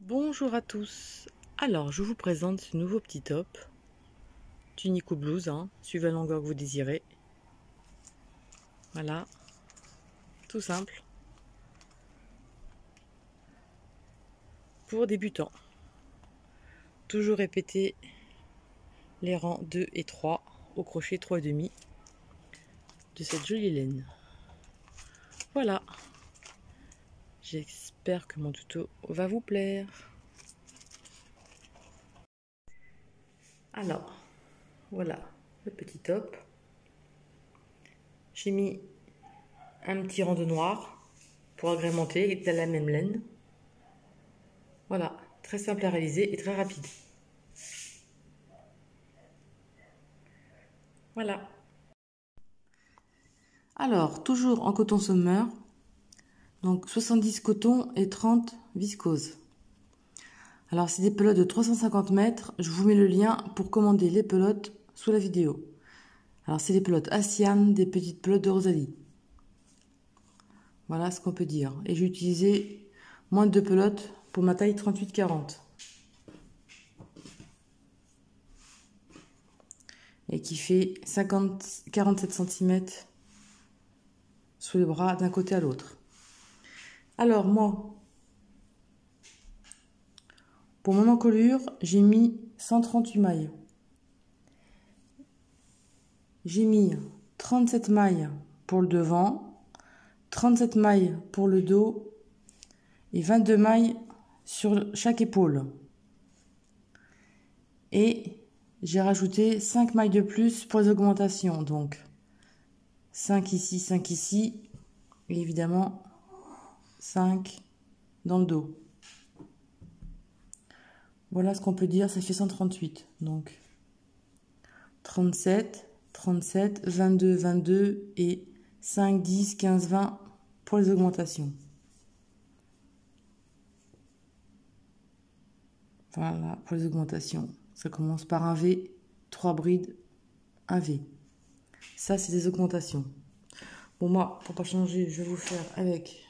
Bonjour à tous. Alors, je vous présente ce nouveau petit top. Tunique ou blouse, suivant la longueur que vous désirez. Voilà, tout simple. Pour débutants. Toujours répéter les rangs 2 et 3 au crochet 3,5 de cette jolie laine. Voilà. J'espère que mon tuto va vous plaire. Alors, voilà le petit top. J'ai mis un petit rang de noir pour agrémenter de la même laine. Voilà, très simple à réaliser et très rapide. Voilà. Alors, toujours en coton summer, donc 70 coton et 30 viscose. Alors, c'est des pelotes de 350 mètres. Je vous mets le lien pour commander les pelotes sous la vidéo. Alors, c'est des pelotes Asian, des petites pelotes de Rosalie. Voilà ce qu'on peut dire. Et j'ai utilisé moins de 2 pelotes pour ma taille 38-40. Et qui fait 47 cm sous les bras d'un côté à l'autre. Alors, moi, pour mon encolure, j'ai mis 138 mailles. J'ai mis 37 mailles pour le devant, 37 mailles pour le dos et 22 mailles sur chaque épaule. Et j'ai rajouté 5 mailles de plus pour les augmentations. Donc 5 ici et évidemment 5 dans le dos. Voilà ce qu'on peut dire, ça fait 138. Donc 37, 37, 22, 22 et 5, 10, 15, 20 pour les augmentations. Voilà pour les augmentations. Ça commence par un V, 3 brides, un V. Ça, c'est des augmentations. Bon, moi, pour pas changer, je vais vous faire avec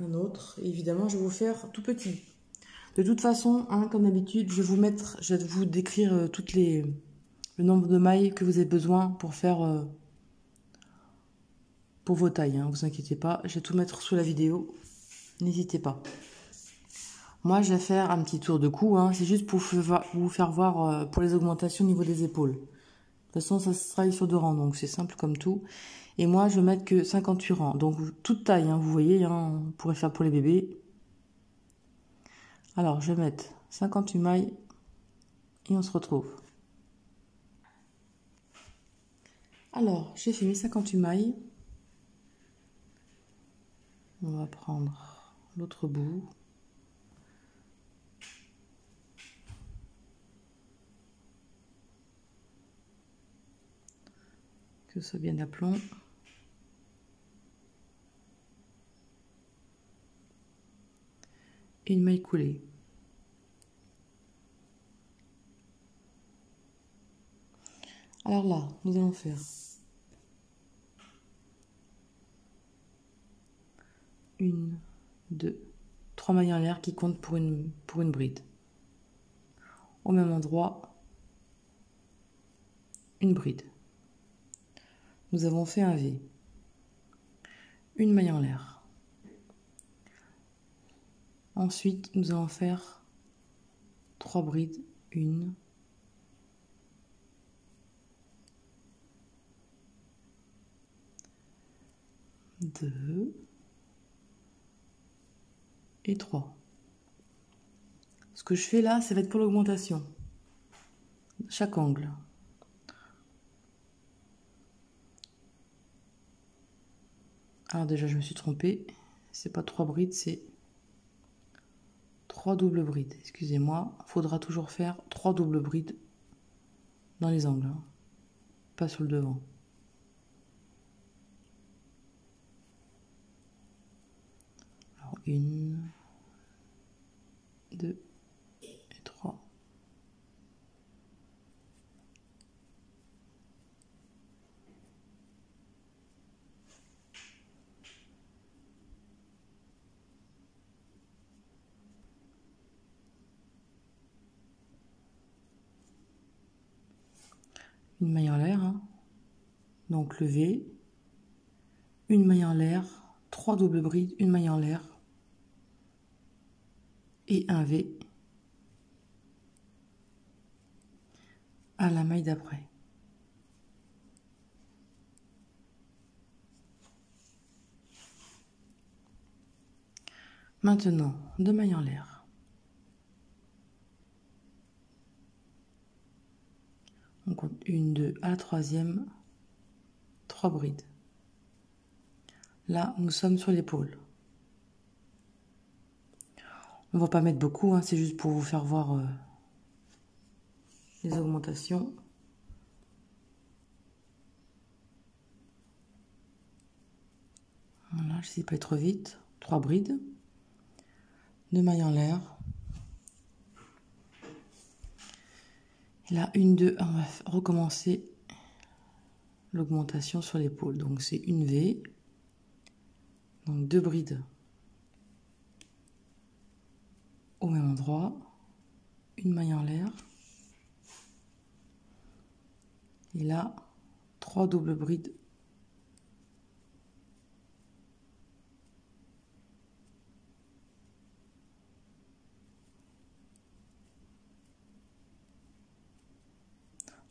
un autre. Et évidemment, je vais vous faire tout petit. De toute façon, comme d'habitude, je vais vous décrire le nombre de mailles que vous avez besoin pour faire pour vos tailles. Vous inquiétez pas, je vais tout mettre sous la vidéo. N'hésitez pas. Moi, je vais faire un petit tour de cou. C'est juste pour vous faire voir pour les augmentations au niveau des épaules. De toute façon, ça se travaille sur 2 rangs, donc c'est simple comme tout. Et moi, je vais mettre que 58 rangs. Donc, toute taille, vous voyez, on pourrait faire pour les bébés. Alors, je vais mettre 58 mailles et on se retrouve. Alors, j'ai fait mes 58 mailles. On va prendre l'autre bout. Que ce soit bien d'aplomb. Et une maille coulée. Alors là, nous allons faire une, 2, 3 mailles en l'air qui comptent pour une bride. Au même endroit, une bride. Nous avons fait un V. Une maille en l'air. Ensuite, nous allons faire 3 brides. 1, 2 et 3. Ce que je fais là, ça va être pour l'augmentation. Chaque angle. Alors déjà, je me suis trompée. C'est pas 3 brides, c'est 3 doubles brides. Excusez-moi, il faudra toujours faire 3 doubles brides dans les angles, pas sur le devant. Alors 1, 2 et 3. une maille en l'air, hein. Donc le V, une maille en l'air, 3 doubles brides, une maille en l'air et un V à la maille d'après. Maintenant, 2 mailles en l'air. On compte 1, 2, à la troisième, 3 brides. Là, nous sommes sur l'épaule. On va pas mettre beaucoup, hein, c'est juste pour vous faire voir les augmentations. Voilà, j'essaie de pas être trop vite. 3 brides. 2 mailles en l'air. Et là, 1, 2, on va recommencer l'augmentation sur l'épaule. Donc c'est une V. Donc 2 brides au même endroit. Une maille en l'air. Et là, 3 doubles brides.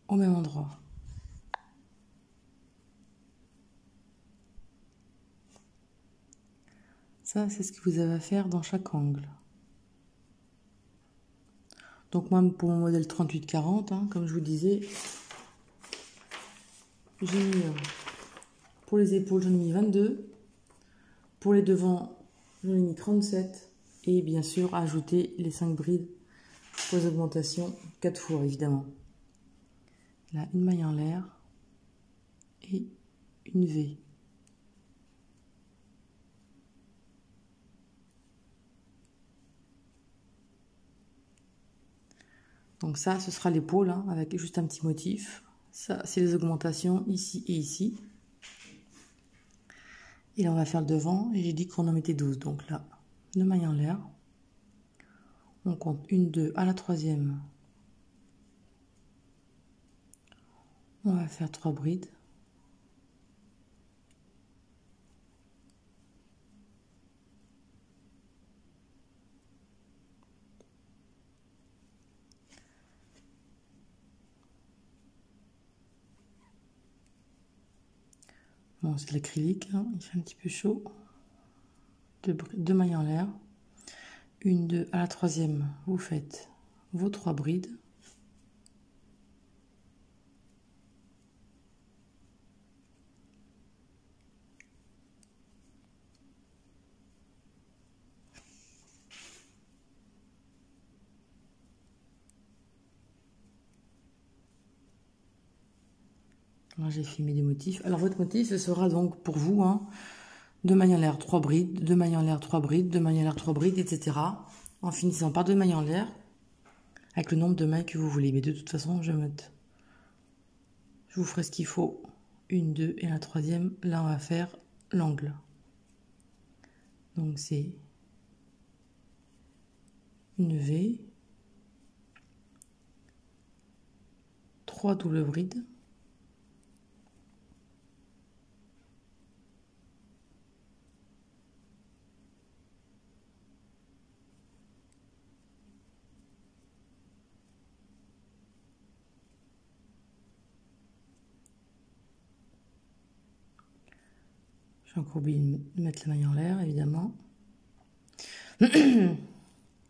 Au même endroit. Ça, c'est ce que vous avez à faire dans chaque angle. Donc moi, pour mon modèle 38-40, hein, comme je vous disais, j'ai mis, pour les épaules, j'en ai mis 22. Pour les devants, j'en ai mis 37. Et bien sûr, ajouter les 5 brides pour les augmentations 4 fois, évidemment. Là, une maille en l'air et une V. Donc ça, ce sera l'épaule, hein, avec juste un petit motif. Ça, c'est les augmentations ici et ici. Et là, on va faire le devant. Et j'ai dit qu'on en mettait 12. Donc là, 2 mailles en l'air. On compte 1, 2, à la troisième. On va faire 3 brides. Bon, c'est de l'acrylique, hein, il fait un petit peu chaud. 2 mailles en l'air. 1, 2, à la troisième, vous faites vos 3 brides. Là, j'ai filmé des motifs. Alors, votre motif, ce sera donc pour vous, hein, 2 mailles en l'air, 3 brides, 2 mailles en l'air, 3 brides, 2 mailles en l'air, 3 brides, etc. En finissant par 2 mailles en l'air, avec le nombre de mailles que vous voulez. Mais de toute façon, je vous ferai ce qu'il faut. 1, 2, et la troisième, là, on va faire l'angle. Donc, c'est une V, 3 doubles brides, j'ai encore oublié de mettre la maille en l'air, évidemment.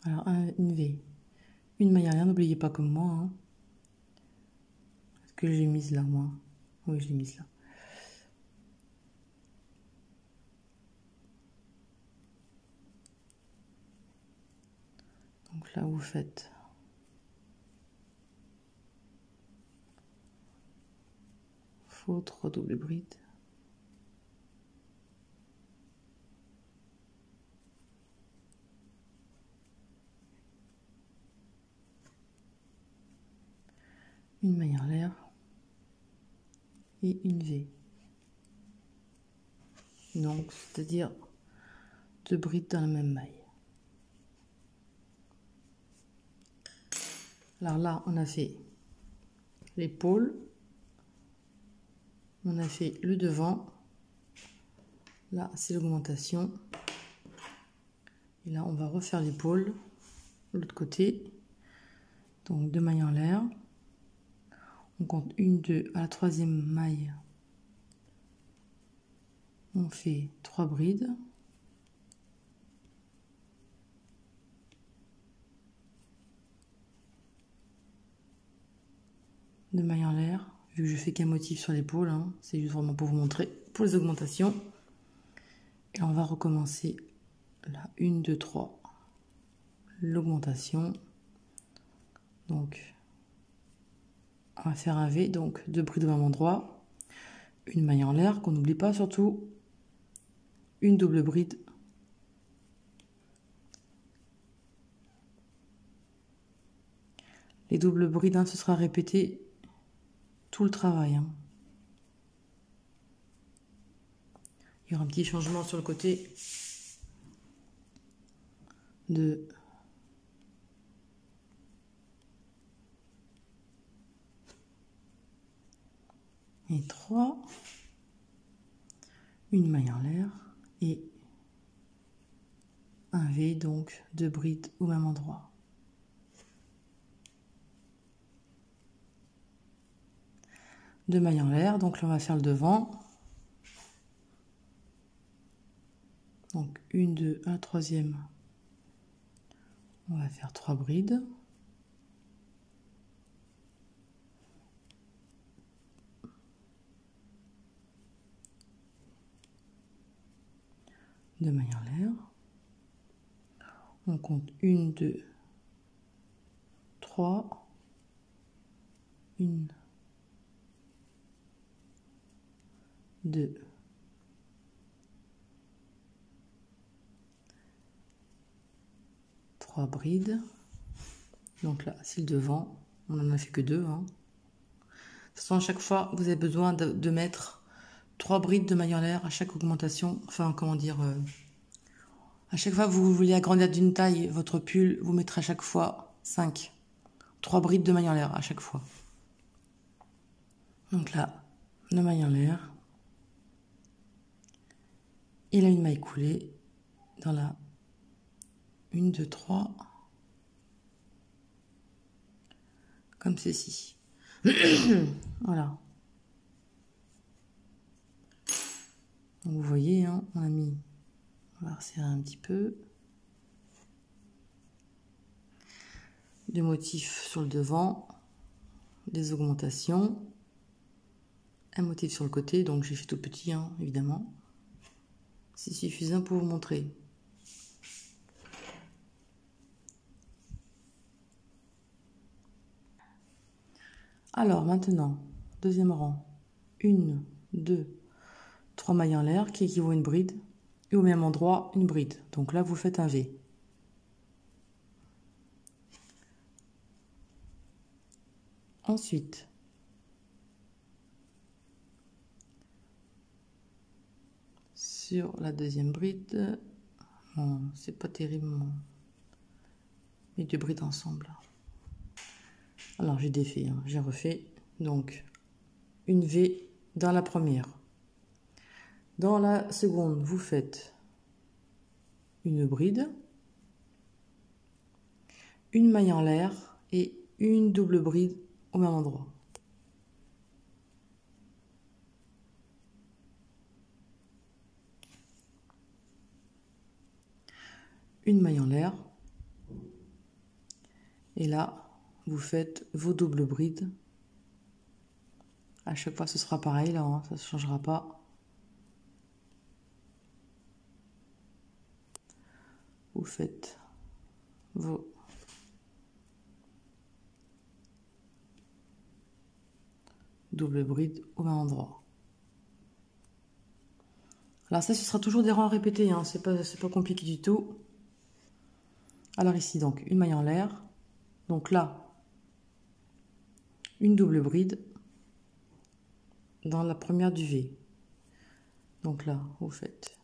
Alors, une V, une maille en l'air, n'oubliez pas comme moi. Hein. Est-ce que j'ai mise là, moi? Oui, je l'ai mise là. Donc là, vous faites faux 3 doubles brides. Une maille en l'air et une V. Donc, c'est-à-dire 2 brides dans la même maille. Alors là, on a fait l'épaule, On a fait le devant. Là, c'est l'augmentation. Et là, on va refaire l'épaule, l'autre côté. Donc, 2 mailles en l'air. On compte 1, 2, à la 3e maille. On fait 3 brides. De mailles en l'air, vu que je fais qu'un motif sur l'épaule, hein, c'est juste vraiment pour vous montrer pour les augmentations. Et on va recommencer là, 1, 2, 3, l'augmentation. Donc, on va faire un V, donc 2 brides au même endroit, une maille en l'air, qu'on n'oublie pas surtout, une double bride. Les doubles brides, hein, ce sera répété tout le travail. Hein. Il y aura un petit changement sur le côté de et 3, une maille en l'air et un V, donc 2 brides au même endroit. Deux mailles en l'air, donc là on va faire le devant. Donc 1, 2, à la 3e, on va faire 3 brides. Deux mailles en l'air. On compte 1, 2, 3, 1, 2, 3 brides. Donc là, c'est le devant. On n'en a fait que 2. Hein. De toute façon, à chaque fois, vous avez besoin de mettre 3 brides de mailles en l'air à chaque augmentation. Enfin, comment dire... à chaque fois que vous voulez agrandir d'une taille votre pull, vous mettrez à chaque fois 5. 3 brides de mailles en l'air à chaque fois. Donc là, 2 mailles en l'air. Il a une maille coulée dans la 1, 2, 3. Comme ceci. Voilà. Donc vous voyez, hein, on a mis... On va resserrer un petit peu. Des motifs sur le devant. Des augmentations. Un motif sur le côté, donc j'ai fait tout petit, hein, évidemment. C'est suffisant pour vous montrer. Alors maintenant, deuxième rang. 1, 2, 3 mailles en l'air qui équivaut à une bride. Et au même endroit, une bride. Donc là, vous faites un V. Ensuite, sur la deuxième bride, bon, c'est pas terrible, mais 2 brides ensemble. Alors j'ai défait, hein, j'ai refait. Donc une V dans la première. Dans la seconde, vous faites une bride, une maille en l'air et une double bride au même endroit. Une maille en l'air. Et là, vous faites vos doubles brides. À chaque fois, ce sera pareil là, hein, ça ne changera pas. Vous faites vos doubles brides au même endroit. Alors ça, ce sera toujours des rangs répétés, hein, c'est pas compliqué du tout. Alors ici, donc, une maille en l'air. Donc là, une double bride dans la première du V. Donc là, vous faites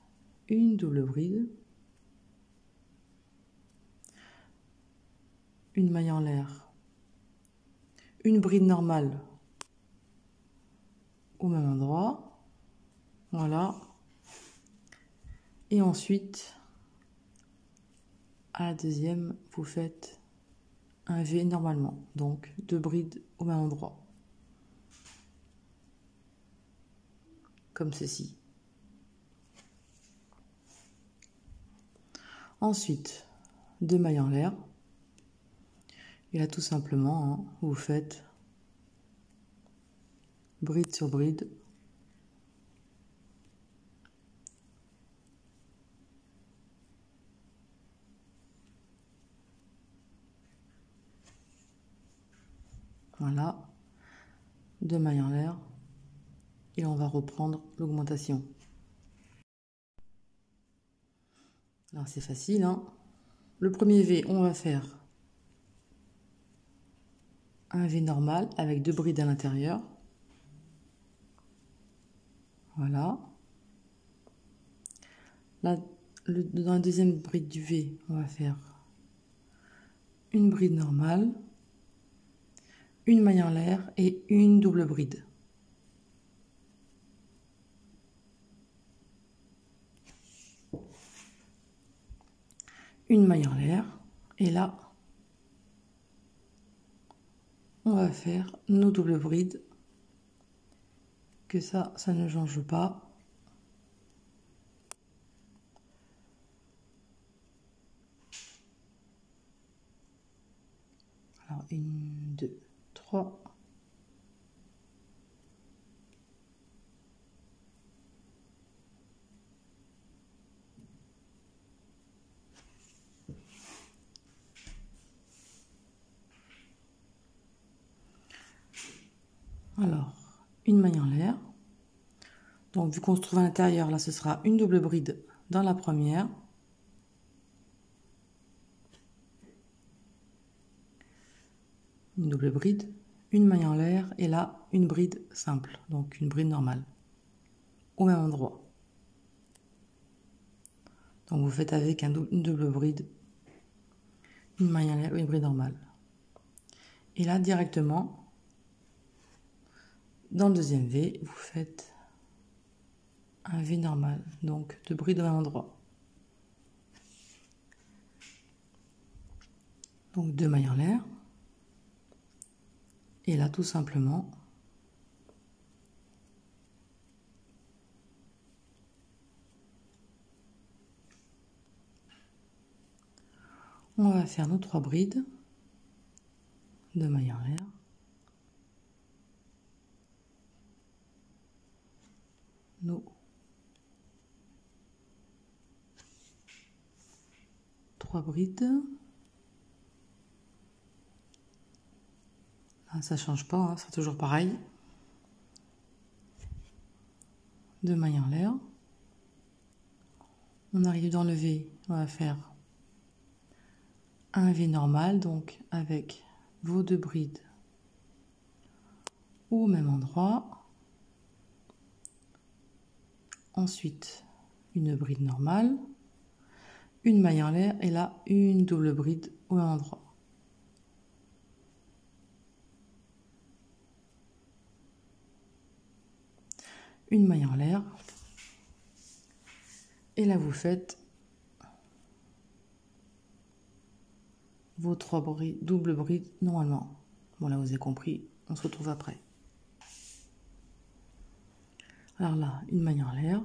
une double bride, une maille en l'air, une bride normale au même endroit. Voilà. Et ensuite, à la deuxième, vous faites un V normalement. Donc 2 brides au même endroit. Comme ceci. Ensuite, 2 mailles en l'air. Et là, tout simplement, hein, vous faites bride sur bride. Voilà. 2 mailles en l'air. Et on va reprendre l'augmentation. Alors, c'est facile, hein. Le premier V, on va faire un V normal avec 2 brides à l'intérieur. Voilà. Là, dans la deuxième bride du V, on va faire une bride normale, une maille en l'air et une double bride. Une maille en l'air et là, on va faire nos doubles brides. Que ça ne change pas. Alors, 1, 2, 3. Alors, une maille en l'air. Donc, vu qu'on se trouve à l'intérieur, là, ce sera une double bride dans la première. Une double bride, une maille en l'air et là, une bride simple, donc une bride normale, au même endroit. Donc, vous faites avec une double bride, une maille en l'air et une bride normale. Et là, directement, dans le deuxième V, vous faites un V normal, donc 2 brides au même endroit. Donc 2 mailles en l'air. Et là, tout simplement, on va faire nos 3 brides, 2 mailles en l'air. Nos 3 brides. Là, ça change pas, hein, c'est toujours pareil. 2 mailles en l'air. On arrive dans le V, on va faire un V normal, donc avec vos 2 brides au même endroit. Ensuite, une bride normale, une maille en l'air et là, une double bride au même endroit. Une maille en l'air. Et là, vous faites vos 3 brides, double brides normalement. Bon, là, vous avez compris, on se retrouve après. Alors là, une maille en l'air.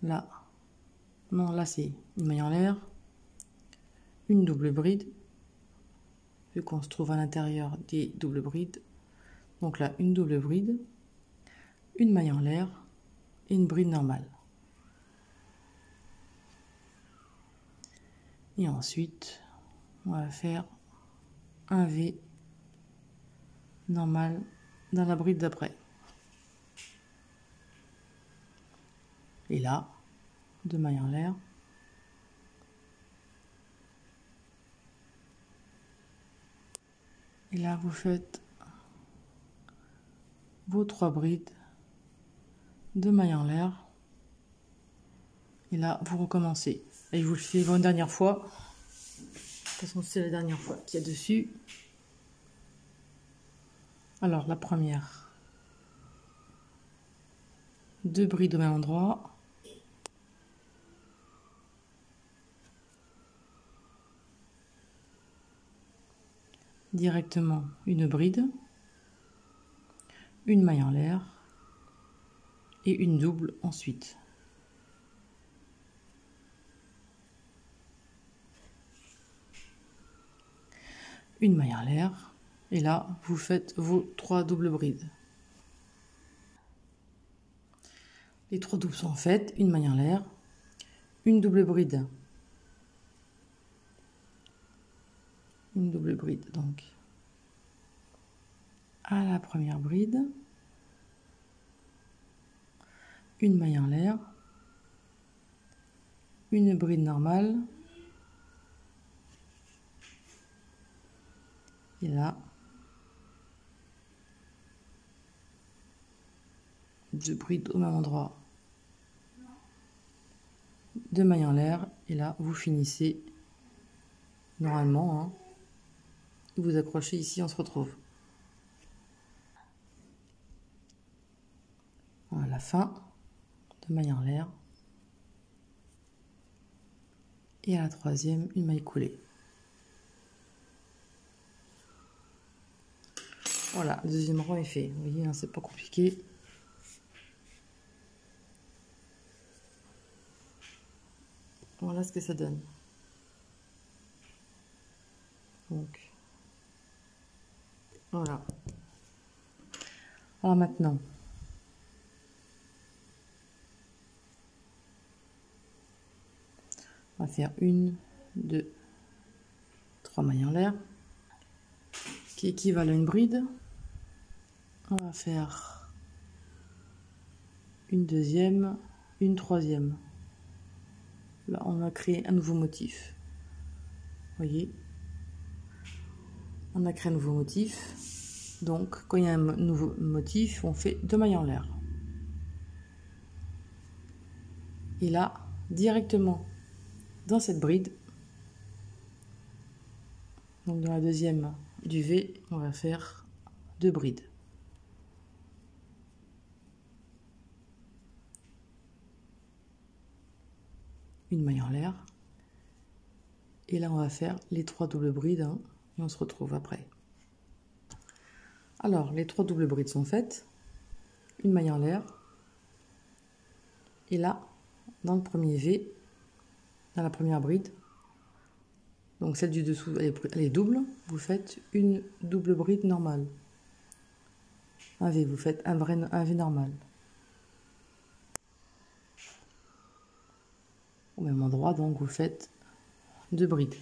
Là, non, là, c'est une maille en l'air. Une double bride. Vu qu'on se trouve à l'intérieur des doubles brides. Donc là, une double bride. Une maille en l'air. Et une bride normale. Et ensuite, on va faire un V normal dans la bride d'après. Et là, 2 mailles en l'air. Et là, vous faites vos 3 brides, 2 mailles en l'air. Et là, vous recommencez. Et je vous le fais une dernière fois. De toute façon, c'est la dernière fois qu'il y a dessus. Alors la première, 2 brides au même endroit. Directement une bride, une maille en l'air et une double ensuite. Une maille en l'air et là vous faites vos 3 doubles brides. Les 3 doubles sont faites, une maille en l'air, une double bride. Une double bride donc à la première bride, une maille en l'air, une bride normale et là 2 brides au même endroit, 2 mailles en l'air et là vous finissez normalement, hein, vous accrochez ici, on se retrouve. Voilà la fin, 2 mailles en l'air et à la troisième une maille coulée. Voilà, le deuxième rang est fait. Vous voyez, hein, c'est pas compliqué. Voilà ce que ça donne. Donc, voilà. Alors maintenant, on va faire 1, 2, 3 mailles en l'air, qui équivalent à une bride. On va faire une deuxième, une troisième. Là, on a créé un nouveau motif. Vous voyez, on a créé un nouveau motif. Donc, quand il y a un nouveau motif, on fait 2 mailles en l'air. Et là, directement dans cette bride, donc dans la deuxième du V, on va faire 2 brides. Une maille en l'air. Et là, on va faire les 3 doubles brides, hein, et on se retrouve après. Alors, les 3 doubles brides sont faites. Une maille en l'air. Et là, dans le premier V, dans la première bride, donc celle du dessous, elle est double, vous faites une double bride normale. Un V, vous faites un V normal. Au même endroit, donc vous faites 2 brides.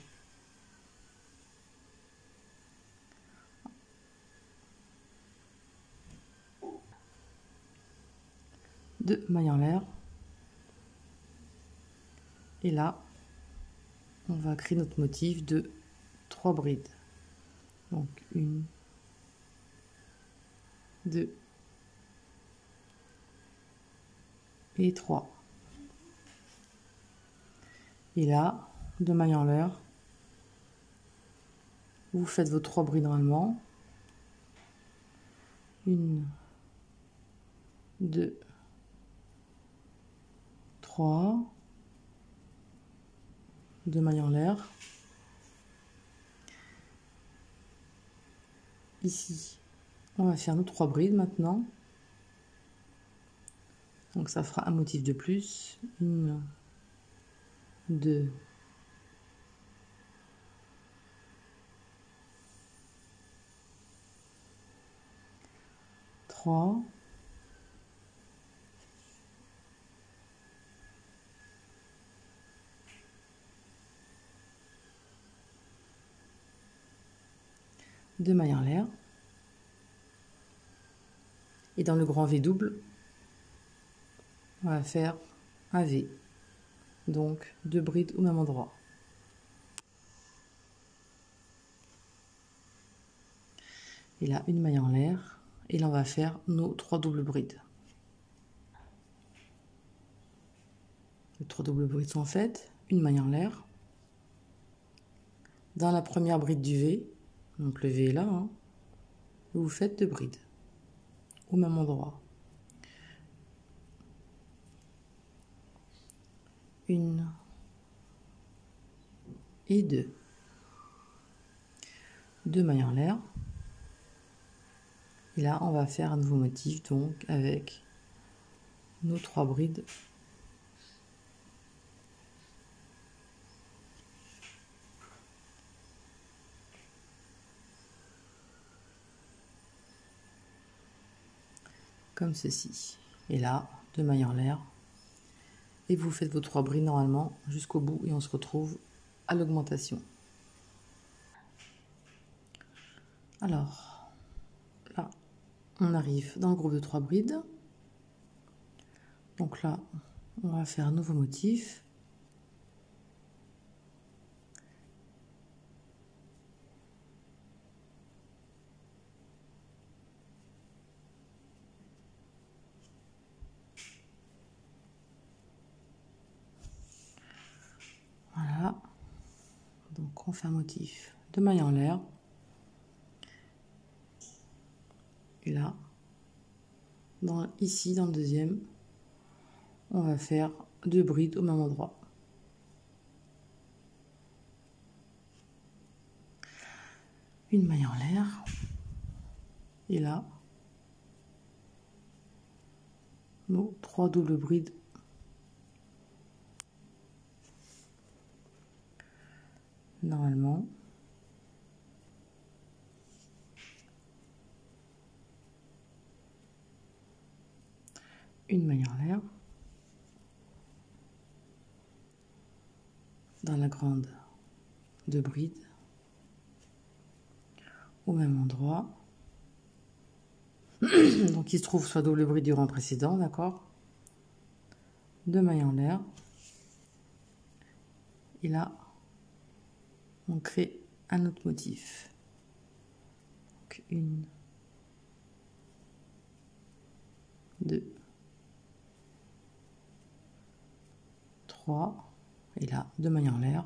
Deux mailles en l'air. Et là, on va créer notre motif de 3 brides. Donc 1, 2 et 3. Et là, 2 mailles en l'air. Vous faites vos 3 brides normalement. 1, 2, 3. 2 mailles en l'air. Ici, on va faire nos 3 brides maintenant. Donc ça fera un motif de plus. 1, 2, 3. Deux mailles en l'air. Et dans le grand V double, on va faire un V. Donc 2 brides au même endroit. Et là, une maille en l'air. Et là, on va faire nos 3 doubles brides. Les 3 doubles brides sont faites. Une maille en l'air. Dans la première bride du V, donc le V est là, hein, Vous faites 2 brides au même endroit. 1 et 2. 2 mailles en l'air. Et là, on va faire un nouveau motif, donc avec nos 3 brides. Comme ceci. Et là, 2 mailles en l'air. Et vous faites vos 3 brides normalement jusqu'au bout et on se retrouve à l'augmentation. Alors, là, on arrive dans le groupe de 3 brides. Donc là, on va faire un nouveau motif. Voilà. Donc on fait un motif de mailles en l'air. Et là, ici dans le deuxième, on va faire 2 brides au même endroit. Une maille en l'air. Et là, nos 3 doubles brides. Normalement. Une maille en l'air. Dans la grande, 2 brides. Au même endroit. Donc il se trouve soit double bride du rang précédent, d'accord. 2 mailles en l'air. Et là, on crée un autre motif. Donc 1, 2, 3. Et là, 2 mailles en l'air.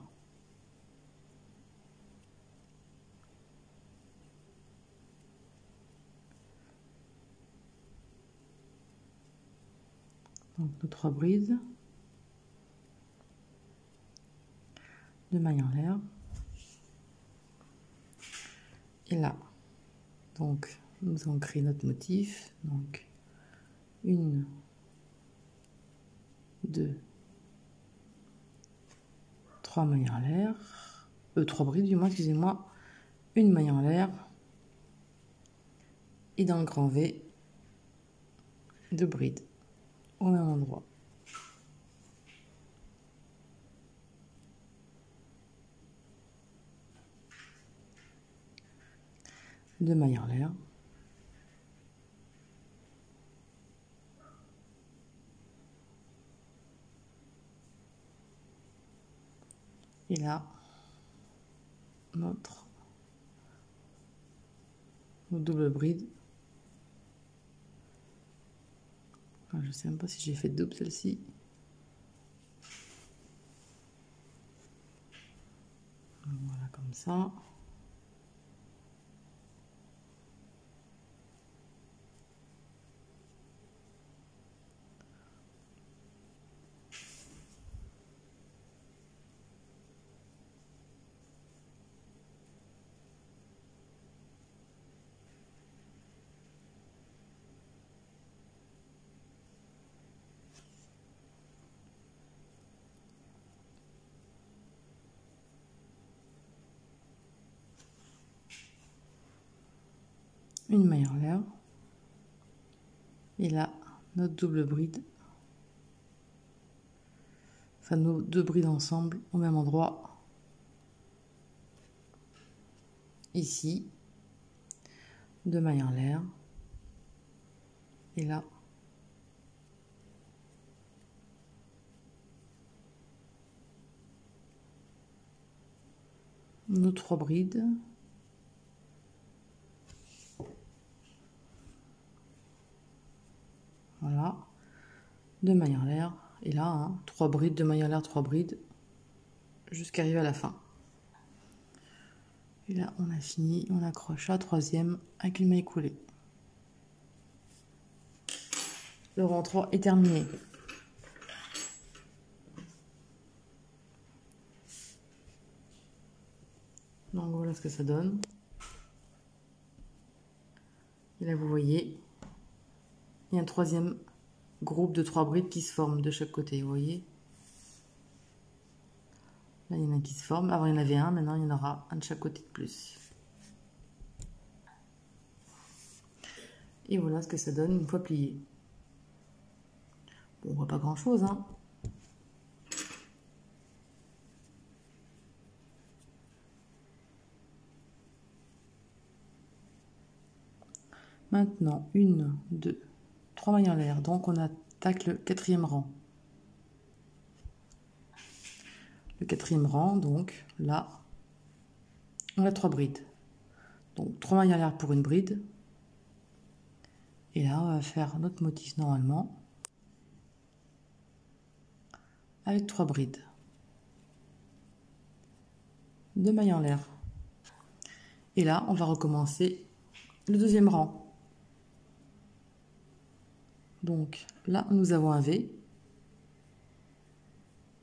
Donc nos 3 brides. 2 mailles en l'air. Et là, donc nous allons créer notre motif. Donc 1, 2, 3 mailles en l'air. 3 brides du moins, excusez-moi. Une maille en l'air. Et dans le grand V, 2 brides au même endroit. Deux mailles en l'air. Et là, nos double bride. Je ne sais même pas si j'ai fait double celle-ci. Voilà, comme ça. Une maille en l'air. Et là, notre double bride. Enfin, nos 2 brides ensemble au même endroit. Ici. 2 mailles en l'air. Et là. Nos 3 brides. Voilà. 2 mailles en l'air. Et là, 3 brides, 2 mailles en l'air, 3 brides. Jusqu'à arriver à la fin. Et là, on a fini, on accroche la troisième avec une maille coulée. Le rang 3 est terminé. Donc voilà ce que ça donne. Et là, vous voyez, il y a un troisième groupe de 3 brides qui se forment de chaque côté, vous voyez. Là, il y en a qui se forment. Avant, il y en avait un, maintenant, il y en aura un de chaque côté de plus. Et voilà ce que ça donne une fois plié. Bon, on voit pas grand-chose, hein. Maintenant, 1, 2, 3 mailles en l'air. Donc, on attaque le quatrième rang. Le quatrième rang, donc, là, on a 3 brides. Donc, 3 mailles en l'air pour une bride. Et là, on va faire notre motif normalement. Avec 3 brides. 2 mailles en l'air. Et là, on va recommencer le deuxième rang. Donc là, nous avons un V,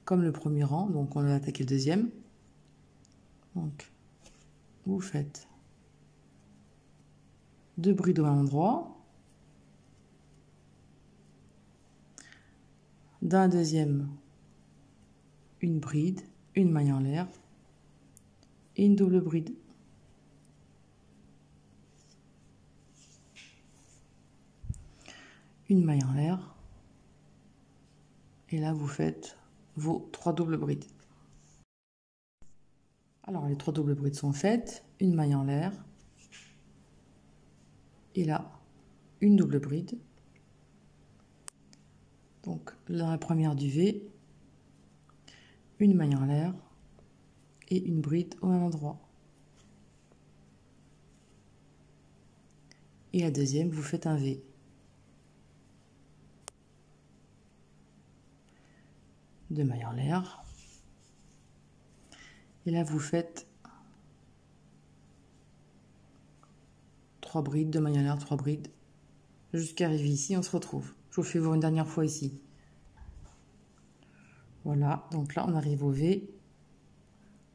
comme le premier rang, donc on va attaquer le deuxième. Donc, vous faites 2 brides au même endroit. Dans la deuxième, une bride, une maille en l'air et une double bride. Une maille en l'air. Et là, vous faites vos 3 doubles brides. Alors, les 3 doubles brides sont faites. Une maille en l'air. Et là, une double bride. Donc, dans la première du V, une maille en l'air et une bride au même endroit. Et la deuxième, vous faites un V. Deux mailles en l'air. Et là, vous faites 3 brides, 2 mailles en l'air, 3 brides. Jusqu'à arriver ici, on se retrouve. Je vous fais voir une dernière fois ici. Voilà, donc là, on arrive au V.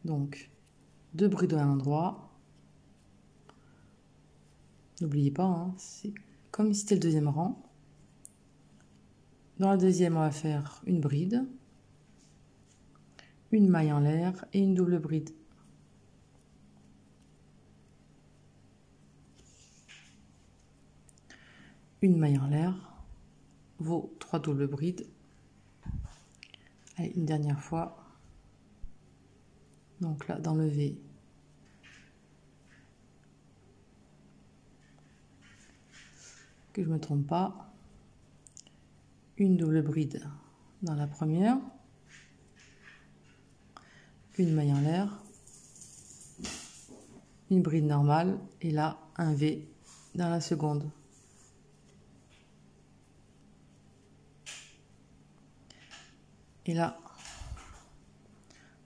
Donc, 2 brides au même endroit. N'oubliez pas, hein, c'est comme si c'était le deuxième rang. Dans la deuxième, on va faire une bride, une maille en l'air et une double bride. Une maille en l'air, vos 3 doubles brides. Allez, une dernière fois. Donc là, dans le V, que je ne me trompe pas, une double bride dans la première, une maille en l'air, une bride normale et là un V dans la seconde. Et là,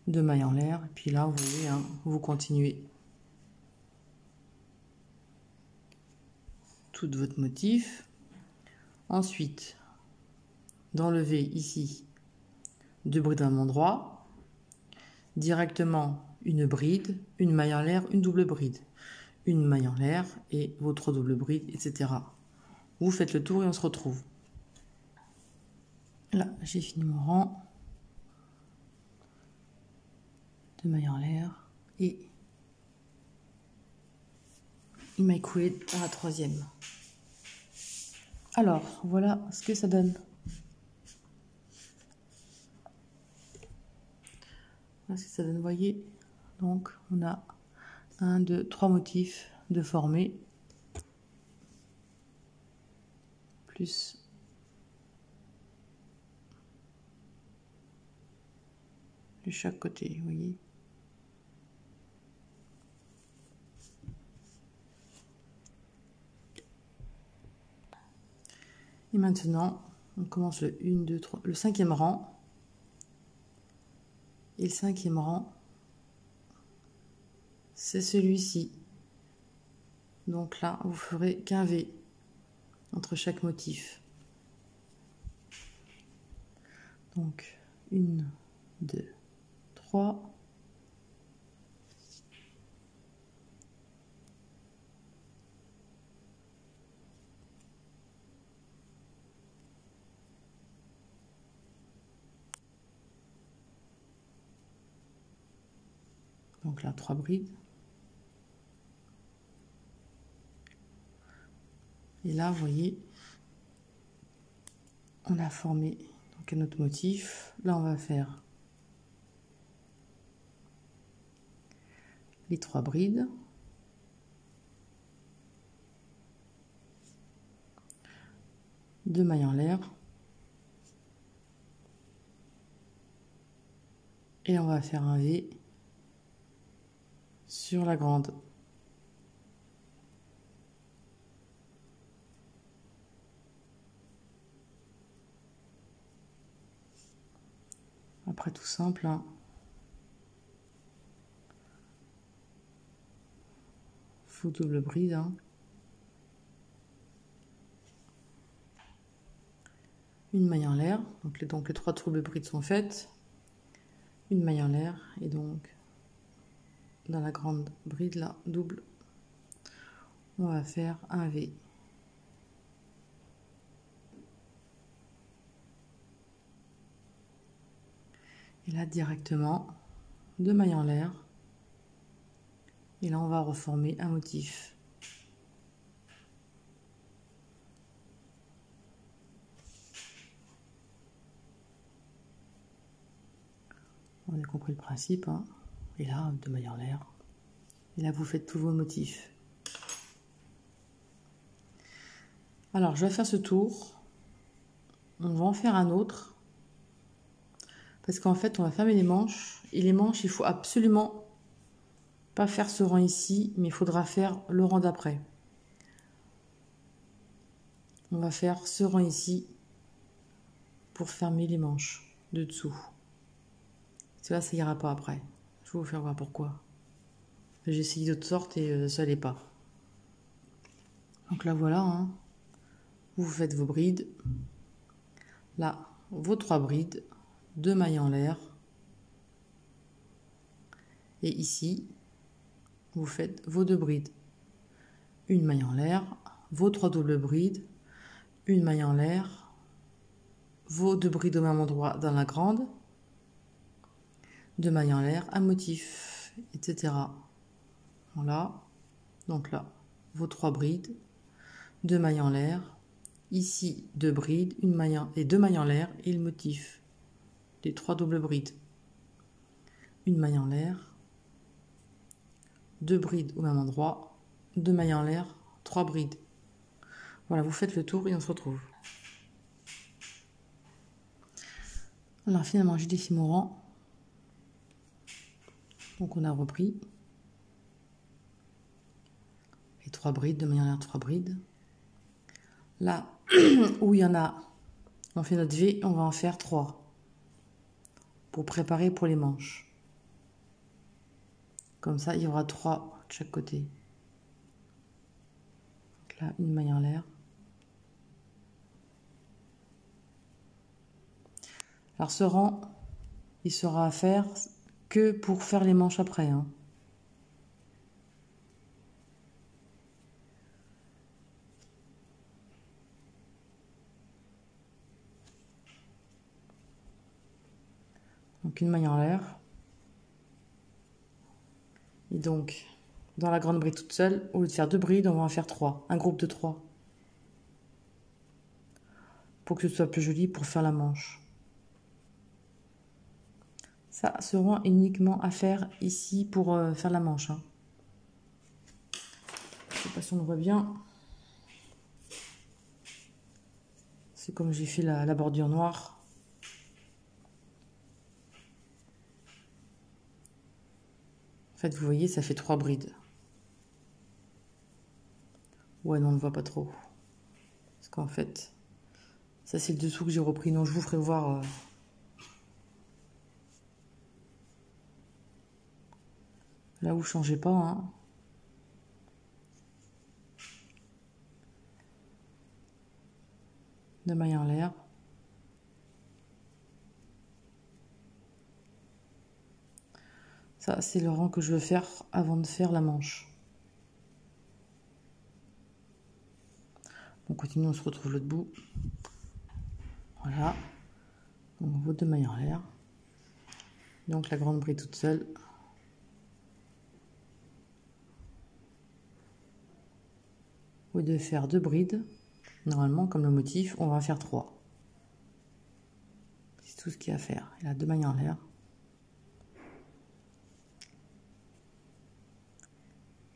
2 mailles en l'air, et puis là, vous voyez, hein, vous continuez tout votre motif. Ensuite, dans le V, ici, 2 brides à mon endroit, directement une bride, une maille en l'air, une double bride, une maille en l'air et vos 3 doubles brides, etc. Vous faites le tour et on se retrouve. Là, j'ai fini mon rang. 2 mailles en l'air et une maille coulée à la troisième. Alors, voilà ce que ça donne. Voilà ce que ça donne, vous voyez. Donc, on a 1, 2, 3 motifs de formés. Plus de chaque côté, vous voyez. Et maintenant, on commence le 1, 2, 3, le cinquième rang. Et le cinquième rang, c'est celui-ci. Donc là, vous ferez qu'un V entre chaque motif. Donc 1, 2, 3. Donc là, 3 brides. Et là, vous voyez, on a formé donc un autre motif. Là, on va faire les 3 brides. Deux mailles en l'air. Et on va faire un V sur la grande. Après, tout simple, hein. Faut double bride, hein. Une maille en l'air, donc les 3 doubles brides sont faites. Une maille en l'air, et donc dans la grande bride là, double, on va faire un V. Et là directement, 2 mailles en l'air, et là on va reformer un motif. On a compris le principe, hein. Et là, 2 mailles en l'air. Et là, vous faites tous vos motifs. Alors, je vais faire ce tour. On va en faire un autre. Parce qu'en fait, on va fermer les manches. Et les manches, il faut absolument pas faire ce rang ici, mais il faudra faire le rang d'après. On va faire ce rang ici pour fermer les manches de dessous. Cela, ça ira pas après. Je vais vous faire voir pourquoi. J'ai essayé d'autres sortes et ça n'allait pas. Donc là, voilà, hein. Vous faites vos brides. Là, vos 3 brides, 2 mailles en l'air. Et ici, vous faites vos 2 brides. Une maille en l'air, vos 3 doubles brides, une maille en l'air, vos 2 brides au même endroit dans la grande, 2 mailles en l'air, un motif, etc. Voilà. Donc là, vos 3 brides, 2 mailles en l'air, ici 2 brides, une maille et 2 mailles en l'air et le motif des 3 doubles brides. Une maille en l'air, 2 brides au même endroit, 2 mailles en l'air, 3 brides. Voilà, vous faites le tour et on se retrouve. Alors finalement, j'ai défilé mon rang. Donc on a repris les 3 brides, 2 mailles en l'air, 3 brides. Là où il y en a, on fait notre V, on va en faire 3 pour préparer pour les manches. Comme ça, il y aura 3 de chaque côté. Donc là, une maille en l'air. Alors ce rang, il sera à faire que pour faire les manches après, hein. Donc une maille en l'air. Et donc, dans la grande bride toute seule, au lieu de faire 2 brides, on va en faire 3. Un groupe de 3. Pour que ce soit plus joli pour faire la manche. Ça sera uniquement à faire ici pour faire la manche, hein. Je sais pas si on le voit bien. C'est comme j'ai fait la bordure noire. En fait, vous voyez, ça fait 3 brides. Ouais, non, on ne voit pas trop. Parce qu'en fait, ça c'est le dessous que j'ai repris. Non, je vous ferai voir. Là, vous changez pas, hein. De mailles en l'air. Ça, c'est le rang que je veux faire avant de faire la manche. On continue, on se retrouve l'autre bout. Voilà. Donc, vos 2 mailles en l'air. Donc, la grande bride toute seule. Au lieu de faire 2 brides, normalement, comme le motif, on va faire 3. C'est tout ce qu'il y a à faire. Il a 2 mailles en l'air.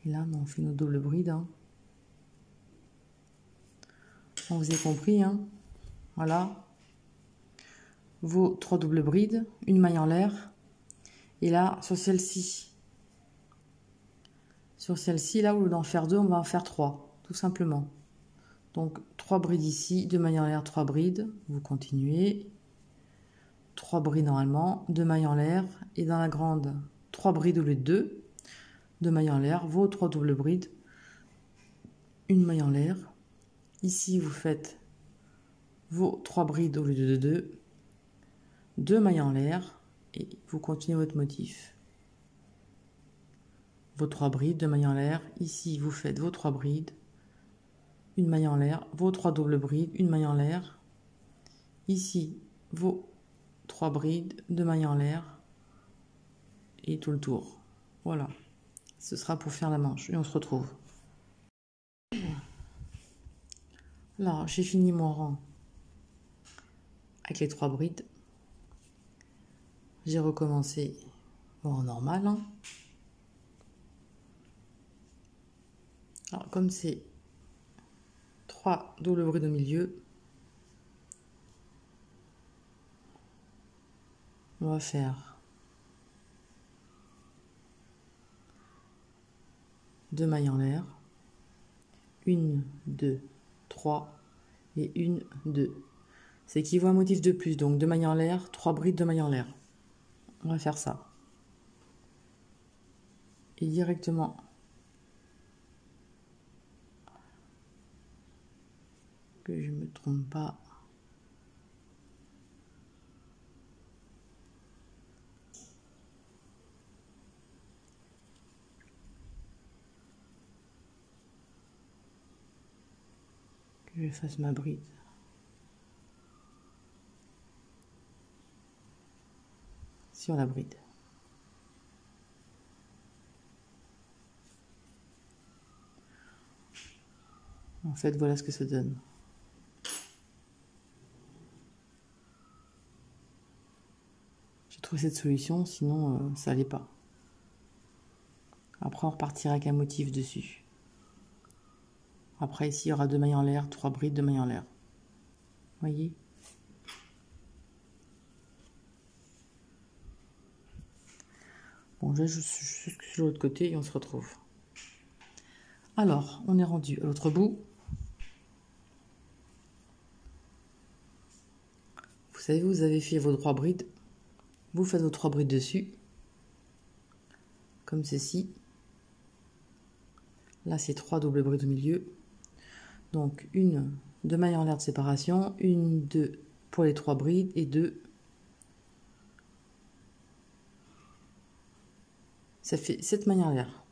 Et là, on fait nos doubles brides. Hein. On vous a compris. Hein. Voilà. Vos 3 doubles brides, une maille en l'air. Et là, sur celle-ci, là, au lieu d'en faire 2, on va en faire 3, tout simplement. Donc, 3 brides ici, 2 mailles en l'air, 3 brides. Vous continuez. 3 brides normalement, 2 mailles en l'air. Et dans la grande, 3 brides au lieu de 2. 2 mailles en l'air, vos 3 doubles brides, une maille en l'air. Ici, vous faites vos 3 brides au lieu de 2, 2 mailles en l'air, et vous continuez votre motif. Vos 3 brides, 2 mailles en l'air. Ici, vous faites vos 3 brides, une maille en l'air, vos 3 doubles brides, une maille en l'air. Ici, vos 3 brides, 2 mailles en l'air, et tout le tour. Voilà. Ce sera pour faire la manche, et on se retrouve. Là, j'ai fini mon rang avec les 3 brides. J'ai recommencé mon rang normal. Hein. Alors, comme c'est 3 doubles brides au milieu, on va faire 2 mailles en l'air, 1, 2, 3 et 1, 2. C'est qu'il voit un motif de plus, donc 2 mailles en l'air, 3 brides, 2 mailles en l'air. On va faire ça. Et directement, que je ne me trompe pas, que je fasse ma bride. Sur la bride. En fait, voilà ce que ça donne. J'ai trouvé cette solution, sinon ça n'allait pas. Après, on repartira avec un motif dessus. Après, ici, il y aura 2 mailles en l'air, 3 brides, 2 mailles en l'air. Voyez ? Bon, j'ajoute sur l'autre côté et on se retrouve. Alors, on est rendu à l'autre bout. Vous savez, vous avez fait vos 3 brides. Vous faites vos 3 brides dessus. Comme ceci. Là, c'est 3 doubles brides au milieu. Donc, 2 mailles en l'air de séparation. 1, 2 pour les 3 brides et 2. Ça fait 7 mailles en l'air.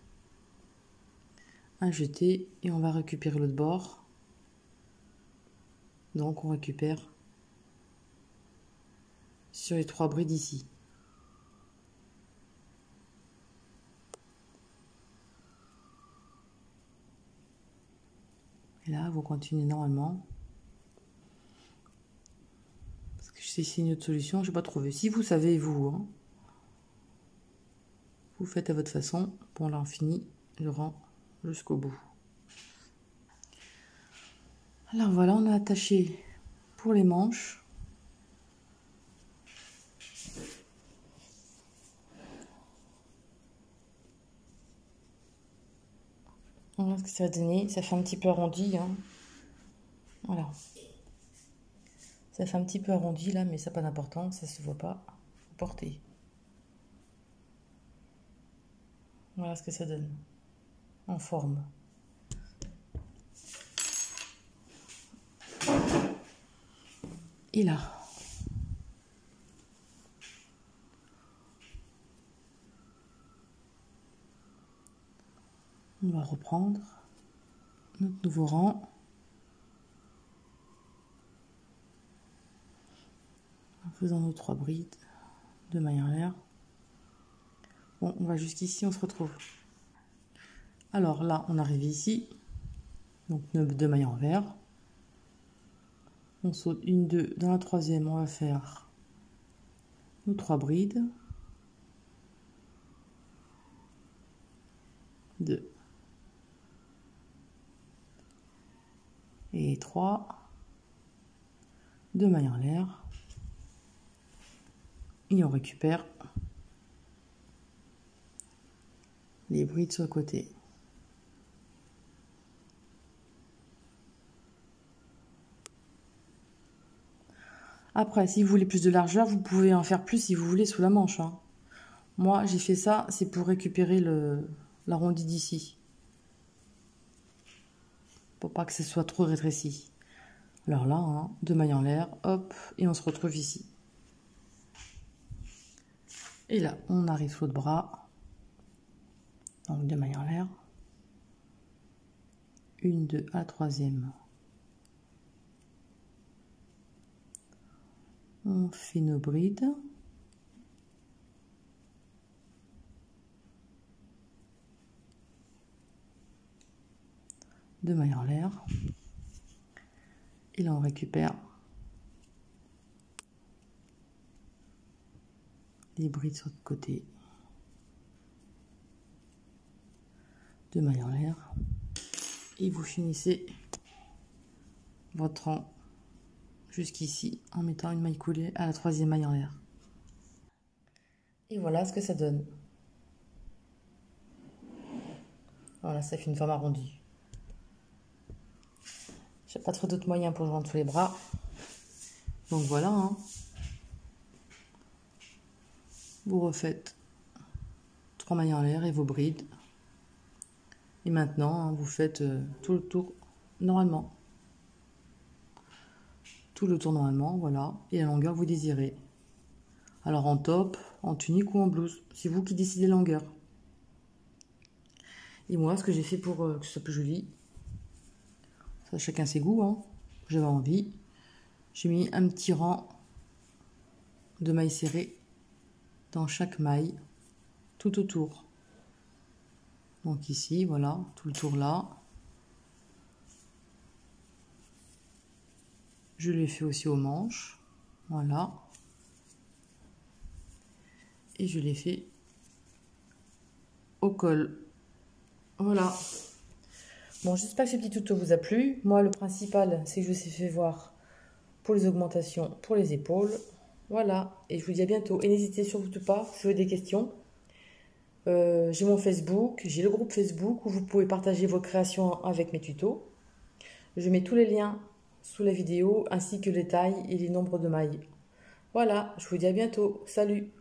Un jeté et on va récupérer l'autre bord. Donc, on récupère sur les 3 brides ici. Et là, vous continuez normalement. Parce que c'est une autre solution, je n'ai pas trouvé. Si vous savez, vous, hein, vous faites à votre façon. Bon, là, on finit le rang jusqu'au bout. Alors voilà, on a attaché pour les manches. On voit ce que ça va donner. Ça fait un petit peu arrondi. Hein. Voilà. Ça fait un petit peu arrondi là, mais ça n'a pas d'importance, ça se voit pas. Porter. Voilà ce que ça donne en forme. Et là, on va reprendre notre nouveau rang. En faisant nos 3 brides de mailles en l'air. Bon, on va jusqu'ici, on se retrouve. Alors là, on arrive ici. Donc 2 mailles envers. On saute une, 2. Dans la troisième, on va faire nos 3 brides. 2. Et 3. 2 mailles en l'air. Et on récupère les brides sur le côté. Après, si vous voulez plus de largeur, vous pouvez en faire plus si vous voulez sous la manche. Hein. Moi, j'ai fait ça, c'est pour récupérer l'arrondi d'ici. Pour pas que ce soit trop rétréci. Alors là, hein, 2 mailles en l'air, hop, et on se retrouve ici. Et là, on arrive sous le bras. Donc 2 mailles en l'air. 1, 2 à la troisième. On fait nos brides. Deux mailles en l'air. Et là, on récupère les brides sur le côté. 2 mailles en l'air. Et vous finissez votre rang jusqu'ici en mettant une maille coulée à la troisième maille en l'air. Et voilà ce que ça donne. Voilà, ça fait une forme arrondie. J'ai pas trop d'autres moyens pour joindre tous les bras. Donc voilà. Hein. Vous refaites 3 mailles en l'air et vos brides. Et maintenant, hein, vous faites tout le tour normalement. Tout le tour normalement, voilà. Et la longueur que vous désirez. Alors en top, en tunique ou en blouse. C'est vous qui décidez la longueur. Et moi, ce que j'ai fait pour que ce soit plus joli, ça, chacun ses goûts, hein. J'avais envie. J'ai mis un petit rang de mailles serrées dans chaque maille, tout autour. Donc ici, voilà, tout le tour là. Je l'ai fait aussi aux manches, voilà. Et je l'ai fait au col. Voilà. Bon, j'espère que ce petit tuto vous a plu. Moi, le principal, c'est que je vous ai fait voir pour les augmentations, pour les épaules. Voilà. Et je vous dis à bientôt. Et n'hésitez surtout pas, si vous avez des questions. J'ai mon Facebook, j'ai le groupe Facebook où vous pouvez partager vos créations avec mes tutos. Je mets tous les liens sous la vidéo, ainsi que les tailles et les nombres de mailles. Voilà, je vous dis à bientôt. Salut!